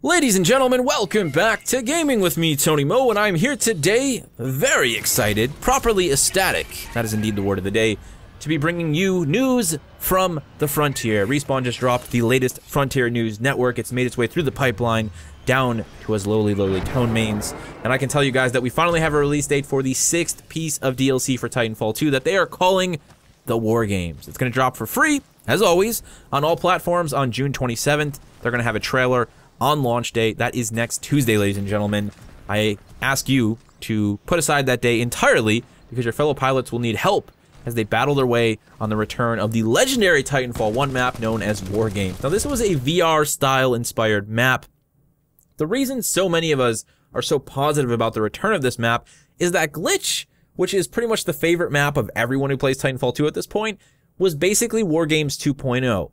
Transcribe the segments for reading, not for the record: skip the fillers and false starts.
Ladies and gentlemen, welcome back to Gaming with me, Tony Mo, and I'm here today, very excited, properly ecstatic, that is indeed the word of the day, to be bringing you news from the Frontier. Respawn just dropped the latest Frontier News Network. It's made its way through the pipeline down to as lowly tone mains, and I can tell you guys that we finally have a release date for the 6th piece of DLC for Titanfall 2 that they are calling the Wargames. It's going to drop for free, as always, on all platforms on June 27th. They're going to have a trailer on launch day. That is next Tuesday, ladies and gentlemen. I ask you to put aside that day entirely because your fellow pilots will need help as they battle their way on the return of the legendary Titanfall 1 map known as Wargames. Now, this was a VR-style inspired map. The reason so many of us are so positive about the return of this map is that Glitch, which is pretty much the favorite map of everyone who plays Titanfall 2 at this point, was basically Wargames 2.0.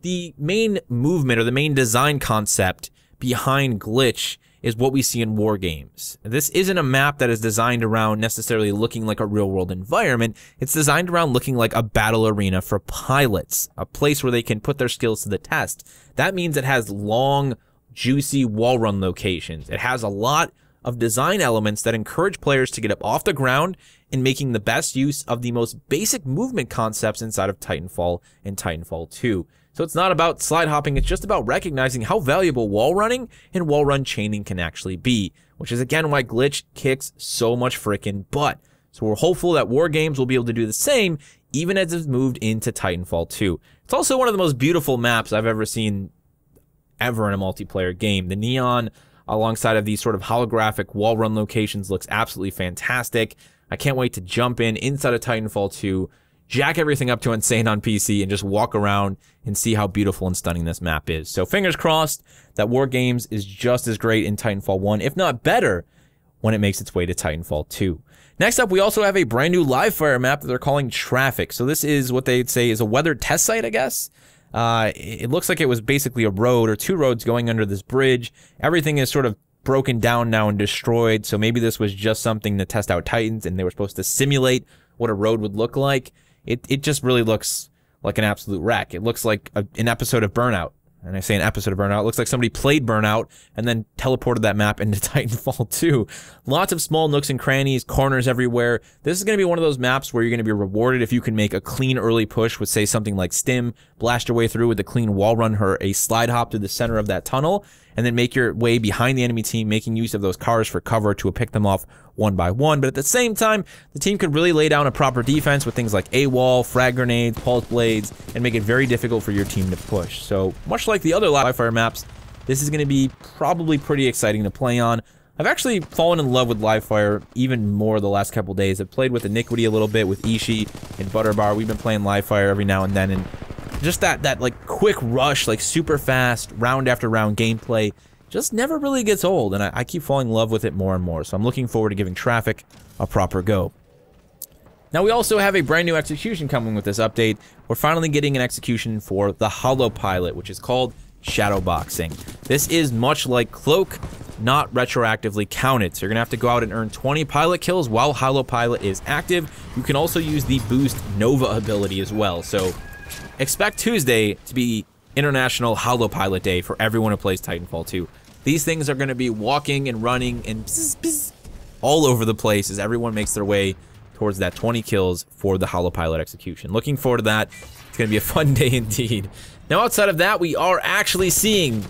The main movement or the main design concept behind Glitch is what we see in Wargames. This isn't a map that is designed around necessarily looking like a real-world environment. It's designed around looking like a battle arena for pilots, a place where they can put their skills to the test. That means it has long, juicy wall run locations. It has a lot of design elements that encourage players to get up off the ground and making the best use of the most basic movement concepts inside of Titanfall and Titanfall 2. So it's not about slide hopping, it's just about recognizing how valuable wall running and wall run chaining can actually be, which is again why Glitch kicks so much frickin' butt. So we're hopeful that Wargames will be able to do the same, even as it's moved into Titanfall 2. It's also one of the most beautiful maps I've ever seen ever in a multiplayer game. The neon alongside of these sort of holographic wall run locations looks absolutely fantastic. I can't wait to jump inside of Titanfall 2, jack everything up to insane on PC, and just walk around and see how beautiful and stunning this map is. So fingers crossed that Wargames is just as great in Titanfall 1, if not better, when it makes its way to Titanfall 2. Next up, we also have a brand new live fire map that they're calling Traffic. So this is what they'd say is a weathered test site, I guess. It looks like it was basically a road or two roads going under this bridge. Everything is sort of broken down now and destroyed. So maybe this was just something to test out Titans and they were supposed to simulate what a road would look like. It just really looks like an absolute wreck. It looks like an episode of Burnout. And I say an episode of Burnout, it looks like somebody played Burnout and then teleported that map into Titanfall 2. Lots of small nooks and crannies, corners everywhere. This is going to be one of those maps where you're going to be rewarded if you can make a clean early push with, say, something like Stim, blast your way through with a clean wall run or a slide hop to the center of that tunnel, and then make your way behind the enemy team, making use of those cars for cover to pick them off one by one. But at the same time, the team could really lay down a proper defense with things like AWOL, frag grenades, pulse blades, and make it very difficult for your team to push. So much like the other live fire maps, this is going to be probably pretty exciting to play on. I've actually fallen in love with live fire even more the last couple days. I've played with Iniquity a little bit, with Ishii and Butterbar. We've been playing live fire every now and then, and just that like quick rush, like super fast, round after round gameplay just never really gets old, and I keep falling in love with it more and more. So I'm looking forward to giving Traffic a proper go. Now we also have a brand new execution coming with this update. We're finally getting an execution for the Hollow Pilot, which is called Shadowboxing. This is much like Cloak, not retroactively counted. So you're gonna have to go out and earn 20 pilot kills while Hollow Pilot is active. You can also use the Boost Nova ability as well. So expect Tuesday to be International Hollow Pilot Day for everyone who plays Titanfall 2. These things are going to be walking and running and bzz, bzz, all over the place as everyone makes their way towards that 20 kills for the Hollow Pilot execution. Looking forward to that. It's going to be a fun day indeed. Now outside of that, we are actually seeing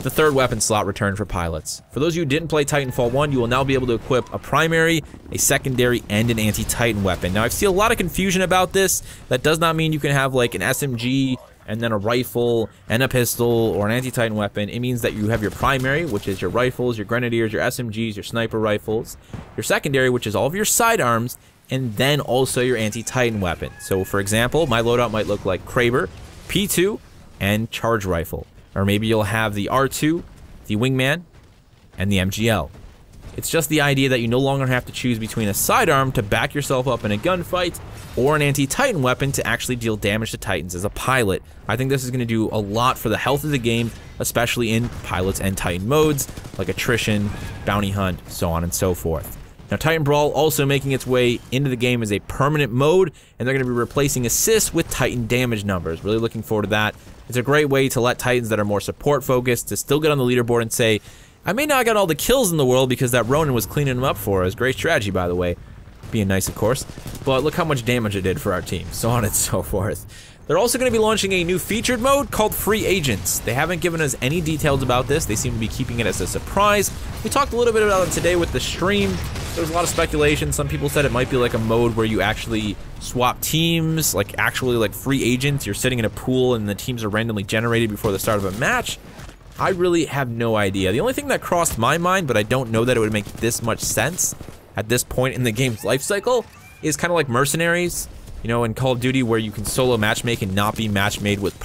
the third weapon slot return for pilots. For those of you who didn't play Titanfall 1, you will now be able to equip a primary, a secondary, and an anti-Titan weapon. Now I've seen a lot of confusion about this. That does not mean you can have like an SMG and then a rifle and a pistol or an anti-Titan weapon. It means that you have your primary, which is your rifles, your grenadiers, your SMGs, your sniper rifles, your secondary, which is all of your sidearms, and then also your anti-Titan weapon. So for example, my loadout might look like Kraber, P2, and charge rifle. Or maybe you'll have the R2, the wingman, and the MGL. It's just the idea that you no longer have to choose between a sidearm to back yourself up in a gunfight or an anti-Titan weapon to actually deal damage to Titans as a pilot. I think this is going to do a lot for the health of the game, especially in pilots and Titan modes, like attrition, bounty hunt, so on and so forth. Now, Titan Brawl also making its way into the game as a permanent mode, and they're going to be replacing assists with Titan damage numbers. Really looking forward to that. It's a great way to let Titans that are more support-focused to still get on the leaderboard and say, I may not get all the kills in the world because that Ronin was cleaning them up for us. Great strategy, by the way. Being nice, of course. But look how much damage it did for our team. So on and so forth. They're also going to be launching a new featured mode called Free Agents. They haven't given us any details about this. They seem to be keeping it as a surprise. We talked a little bit about it today with the stream. There was a lot of speculation. Some people said it might be like a mode where you actually swap teams, like actually like free agents. You're sitting in a pool and the teams are randomly generated before the start of a match. I really have no idea. The only thing that crossed my mind, but I don't know that it would make this much sense at this point in the game's life cycle, is kind of like Mercenaries. You know, in Call of Duty, where you can solo matchmake and not be match-made with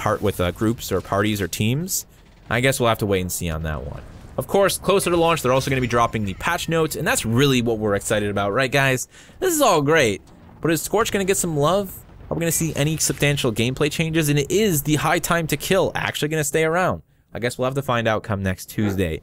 groups or parties or teams. I guess we'll have to wait and see on that one. Of course, closer to launch, they're also going to be dropping the patch notes, and that's really what we're excited about, right, guys? This is all great, but is Scorch going to get some love? Are we going to see any substantial gameplay changes? And it is the high time to kill actually going to stay around? I guess we'll have to find out come next Tuesday.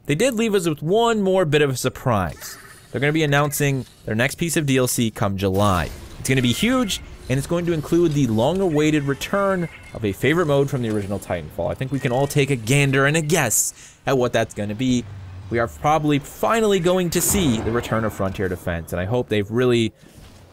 They did leave us with one more bit of a surprise. They're going to be announcing their next piece of DLC come July. It's going to be huge, and it's going to include the long-awaited return of a favorite mode from the original Titanfall. I think we can all take a gander and a guess at what that's going to be. We are probably finally going to see the return of Frontier Defense, and I hope they've really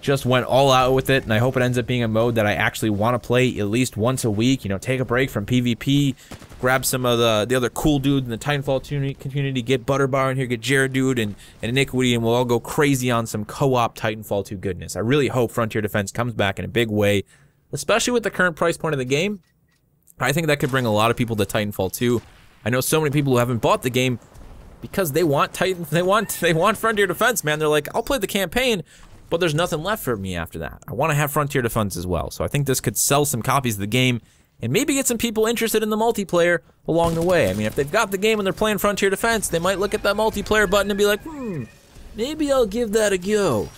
just went all out with it, and I hope it ends up being a mode that I actually want to play at least once a week. You know, take a break from PvP, grab some of the other cool dudes in the Titanfall community, get Butterbar in here, get Jared Dude and Iniquity, and we'll all go crazy on some co-op Titanfall 2 goodness. I really hope Frontier Defense comes back in a big way, especially with the current price point of the game. I think that could bring a lot of people to Titanfall 2. I know so many people who haven't bought the game because they want they want Frontier Defense, man. They're like, I'll play the campaign, but there's nothing left for me after that. I want to have Frontier Defense as well. So I think this could sell some copies of the game and maybe get some people interested in the multiplayer along the way. I mean, if they've got the game and they're playing Frontier Defense, they might look at that multiplayer button and be like, maybe I'll give that a go.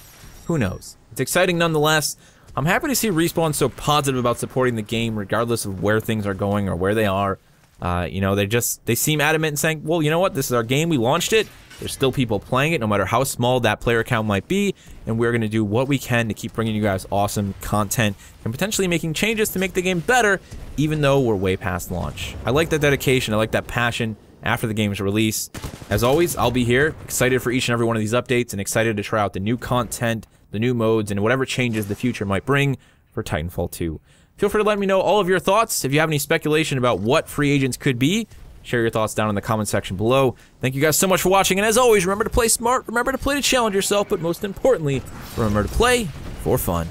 Who knows? It's exciting nonetheless. I'm happy to see Respawn so positive about supporting the game regardless of where things are going or where they are. You know, they seem adamant in saying, well, you know what? This is our game. We launched it. There's still people playing it, no matter how small that player count might be, and we're going to do what we can to keep bringing you guys awesome content and potentially making changes to make the game better, even though we're way past launch. I like that dedication. I like that passion after the game's release. As always, I'll be here, excited for each and every one of these updates and excited to try out the new content, the new modes, and whatever changes the future might bring for Titanfall 2. Feel free to let me know all of your thoughts. If you have any speculation about what free agents could be, share your thoughts down in the comment section below. Thank you guys so much for watching, and as always, remember to play smart, remember to play to challenge yourself, but most importantly, remember to play for fun.